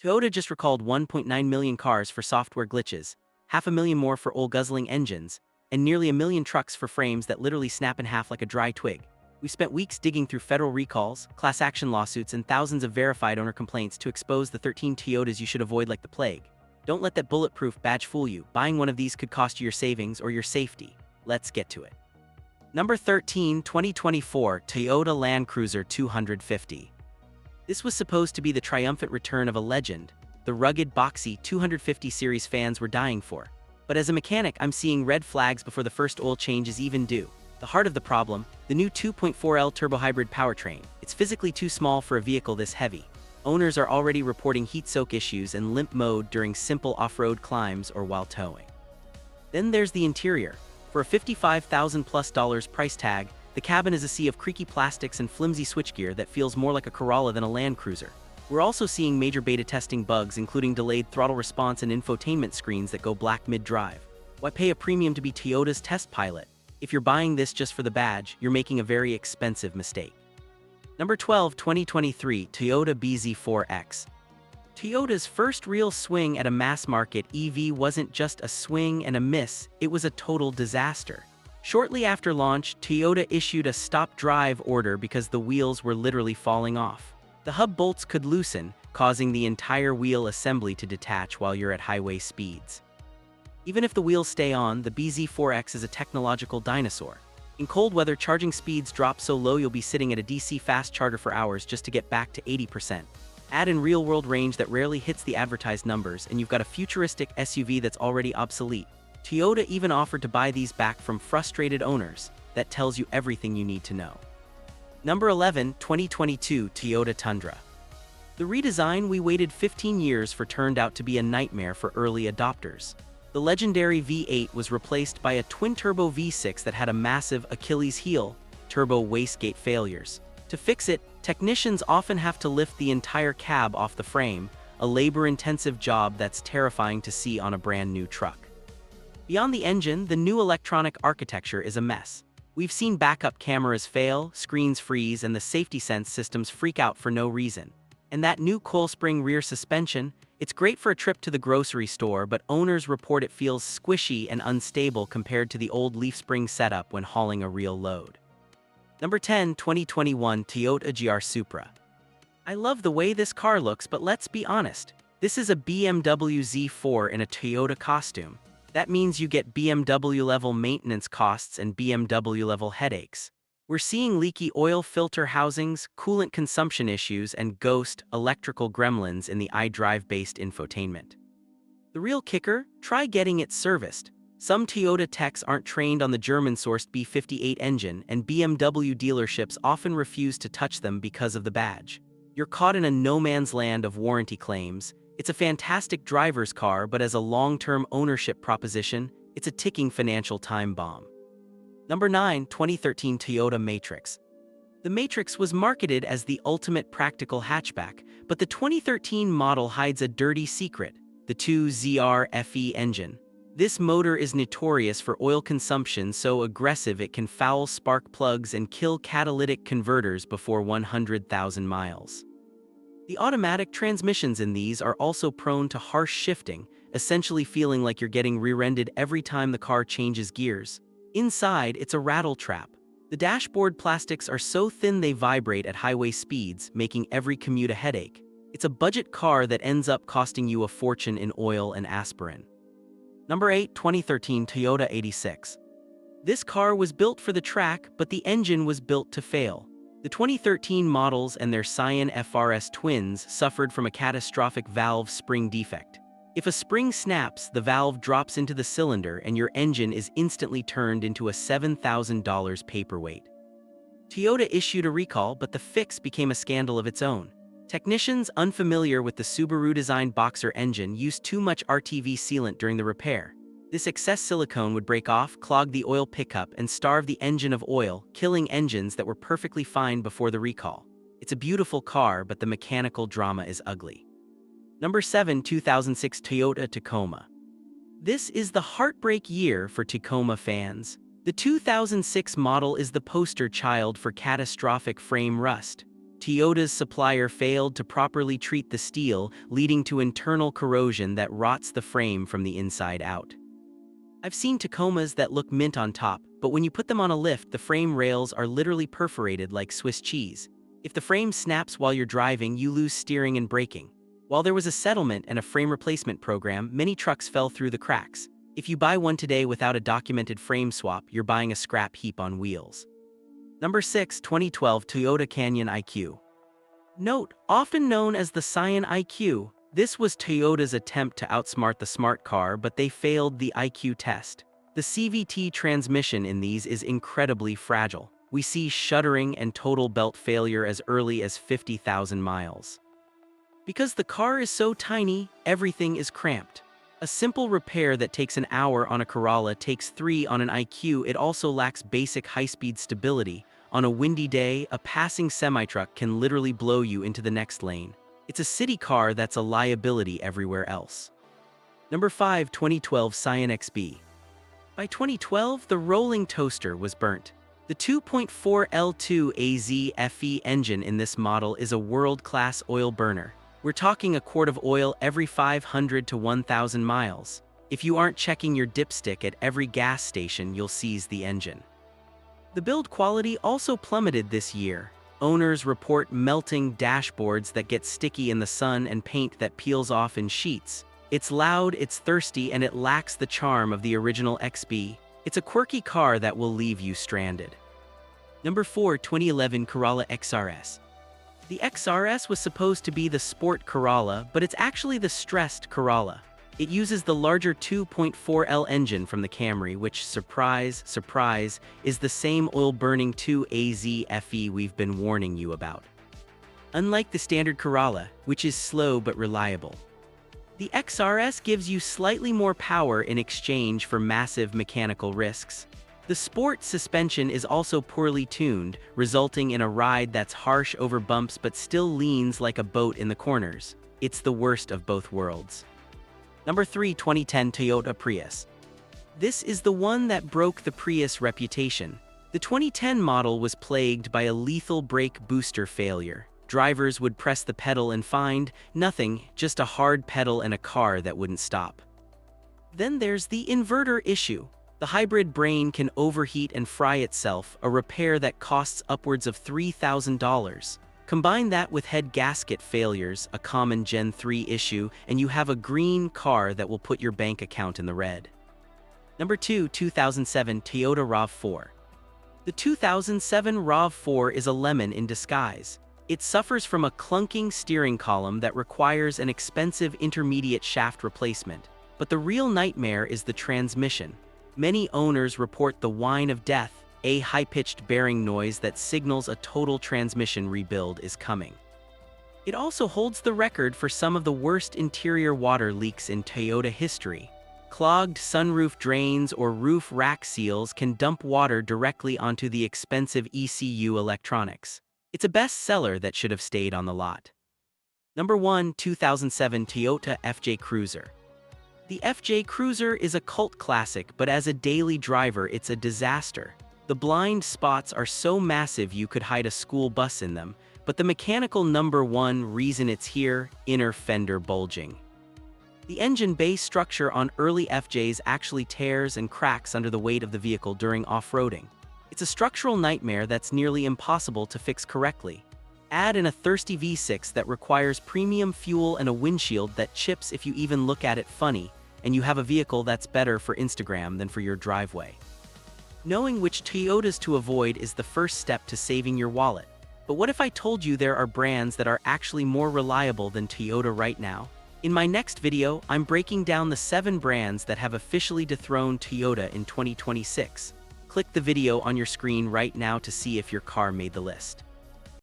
Toyota just recalled 1.9 million cars for software glitches, 500,000 more for oil-guzzling engines, and nearly a million trucks for frames that literally snap in half like a dry twig. We spent weeks digging through federal recalls, class action lawsuits, and thousands of verified owner complaints to expose the 13 Toyotas you should avoid like the plague. Don't let that bulletproof badge fool you. Buying one of these could cost you your savings or your safety. Let's get to it. Number 13, 2024 Toyota Land Cruiser 250. This was supposed to be the triumphant return of a legend, the rugged, boxy 250 series fans were dying for. But as a mechanic, I'm seeing red flags before the first oil change is even due. The heart of the problem, the new 2.4L turbo hybrid powertrain. It's physically too small for a vehicle this heavy. Owners are already reporting heat soak issues and limp mode during simple off-road climbs or while towing. Then there's the interior. For a $55,000+ price tag, the cabin is a sea of creaky plastics and flimsy switchgear that feels more like a Corolla than a Land Cruiser. We're also seeing major beta testing bugs, including delayed throttle response and infotainment screens that go black mid-drive. Why pay a premium to be Toyota's test pilot? If you're buying this just for the badge, you're making a very expensive mistake. Number 12, 2023 Toyota BZ4X. Toyota's first real swing at a mass-market EV wasn't just a swing and a miss, it was a total disaster. Shortly after launch, Toyota issued a stop-drive order because the wheels were literally falling off. The hub bolts could loosen, causing the entire wheel assembly to detach while you're at highway speeds. Even if the wheels stay on, the BZ4X is a technological dinosaur. In cold weather, charging speeds drop so low you'll be sitting at a DC fast charger for hours just to get back to 80%. Add in real-world range that rarely hits the advertised numbers, and you've got a futuristic SUV that's already obsolete. Toyota even offered to buy these back from frustrated owners. That tells you everything you need to know. Number 11, 2022 Toyota Tundra. The redesign we waited 15 years for turned out to be a nightmare for early adopters. The legendary V8 was replaced by a twin-turbo V6 that had a massive Achilles heel, turbo wastegate failures. To fix it, technicians often have to lift the entire cab off the frame, a labor-intensive job that's terrifying to see on a brand new truck. Beyond the engine, the new electronic architecture is a mess. We've seen backup cameras fail, screens freeze, and the safety sense systems freak out for no reason. And that new coil spring rear suspension, it's great for a trip to the grocery store, but owners report it feels squishy and unstable compared to the old leaf spring setup when hauling a real load. Number 10, 2021 Toyota GR Supra. I love the way this car looks, but let's be honest. This is a BMW Z4 in a Toyota costume. That means you get BMW-level maintenance costs and BMW-level headaches. We're seeing leaky oil filter housings, coolant consumption issues, and ghost electrical gremlins in the iDrive-based infotainment. The real kicker? Try getting it serviced. Some Toyota techs aren't trained on the German-sourced B58 engine, and BMW dealerships often refuse to touch them because of the badge. You're caught in a no-man's land of warranty claims. It's a fantastic driver's car, but as a long-term ownership proposition, it's a ticking financial time bomb. Number 9, 2013 Toyota Matrix. The Matrix was marketed as the ultimate practical hatchback, but the 2013 model hides a dirty secret, the 2ZR-FE engine. This motor is notorious for oil consumption so aggressive it can foul spark plugs and kill catalytic converters before 100,000 miles. The automatic transmissions in these are also prone to harsh shifting, essentially feeling like you're getting rear-ended every time the car changes gears. Inside, it's a rattle trap. The dashboard plastics are so thin they vibrate at highway speeds, making every commute a headache. It's a budget car that ends up costing you a fortune in oil and aspirin. Number 8, 2013 Toyota 86. This car was built for the track, but the engine was built to fail. The 2013 models and their Scion FRS twins suffered from a catastrophic valve spring defect. If a spring snaps, the valve drops into the cylinder and your engine is instantly turned into a $7,000 paperweight. Toyota issued a recall, but the fix became a scandal of its own. Technicians unfamiliar with the Subaru-designed Boxer engine used too much RTV sealant during the repair. This excess silicone would break off, clog the oil pickup, and starve the engine of oil, killing engines that were perfectly fine before the recall. It's a beautiful car, but the mechanical drama is ugly. Number 7, 2006 Toyota Tacoma. This is the heartbreak year for Tacoma fans. The 2006 model is the poster child for catastrophic frame rust. Toyota's supplier failed to properly treat the steel, leading to internal corrosion that rots the frame from the inside out. I've seen Tacomas that look mint on top, but when you put them on a lift, the frame rails are literally perforated like Swiss cheese. If the frame snaps while you're driving, you lose steering and braking. While there was a settlement and a frame replacement program, many trucks fell through the cracks. If you buy one today without a documented frame swap, you're buying a scrap heap on wheels. Number 6. 2012 Toyota Canyon IQ. Note, often known as the Scion IQ, this was Toyota's attempt to outsmart the smart car, but they failed the IQ test. The CVT transmission in these is incredibly fragile. We see shuddering and total belt failure as early as 50,000 miles. Because the car is so tiny, everything is cramped. A simple repair that takes an hour on a Corolla takes 3 on an IQ. It also lacks basic high-speed stability. On a windy day, a passing semi-truck can literally blow you into the next lane. It's a city car that's a liability everywhere else. Number 5. 2012 Scion XB. By 2012, the rolling toaster was burnt. The 2.4 L2 AZ FE engine in this model is a world-class oil burner. We're talking a quart of oil every 500 to 1,000 miles. If you aren't checking your dipstick at every gas station, you'll seize the engine. The build quality also plummeted this year. Owners report melting dashboards that get sticky in the sun and paint that peels off in sheets. It's loud, it's thirsty, and it lacks the charm of the original XB. It's a quirky car that will leave you stranded. Number 4. 2011 Corolla XRS. The XRS was supposed to be the sport Corolla, but it's actually the stressed Corolla. It uses the larger 2.4L engine from the Camry, which, surprise, surprise, is the same oil-burning 2AZ FE we've been warning you about. Unlike the standard Corolla, which is slow but reliable, the XRS gives you slightly more power in exchange for massive mechanical risks. The sport suspension is also poorly tuned, resulting in a ride that's harsh over bumps but still leans like a boat in the corners. It's the worst of both worlds. Number 3. 2010 Toyota Prius. This is the one that broke the Prius reputation. The 2010 model was plagued by a lethal brake booster failure. Drivers would press the pedal and find nothing, just a hard pedal and a car that wouldn't stop. Then there's the inverter issue. The hybrid brain can overheat and fry itself, a repair that costs upwards of $3,000. Combine that with head gasket failures, a common Gen 3 issue, and you have a green car that will put your bank account in the red. Number 2. 2007 Toyota RAV4. The 2007 RAV4 is a lemon in disguise. It suffers from a clunking steering column that requires an expensive intermediate shaft replacement. But the real nightmare is the transmission. Many owners report the whine of death, a high-pitched bearing noise that signals a total transmission rebuild is coming. It also holds the record for some of the worst interior water leaks in Toyota history. Clogged sunroof drains or roof rack seals can dump water directly onto the expensive ECU electronics. It's a bestseller that should have stayed on the lot. Number 1. 2007 Toyota FJ Cruiser. The FJ Cruiser is a cult classic, but as a daily driver, it's a disaster. The blind spots are so massive you could hide a school bus in them, but the mechanical number 1 reason it's here: inner fender bulging. The engine bay structure on early FJs actually tears and cracks under the weight of the vehicle during off-roading. It's a structural nightmare that's nearly impossible to fix correctly. Add in a thirsty V6 that requires premium fuel and a windshield that chips if you even look at it funny, and you have a vehicle that's better for Instagram than for your driveway. Knowing which Toyotas to avoid is the first step to saving your wallet. But what if I told you there are brands that are actually more reliable than Toyota right now? In my next video, I'm breaking down the 7 brands that have officially dethroned Toyota in 2026. Click the video on your screen right now to see if your car made the list.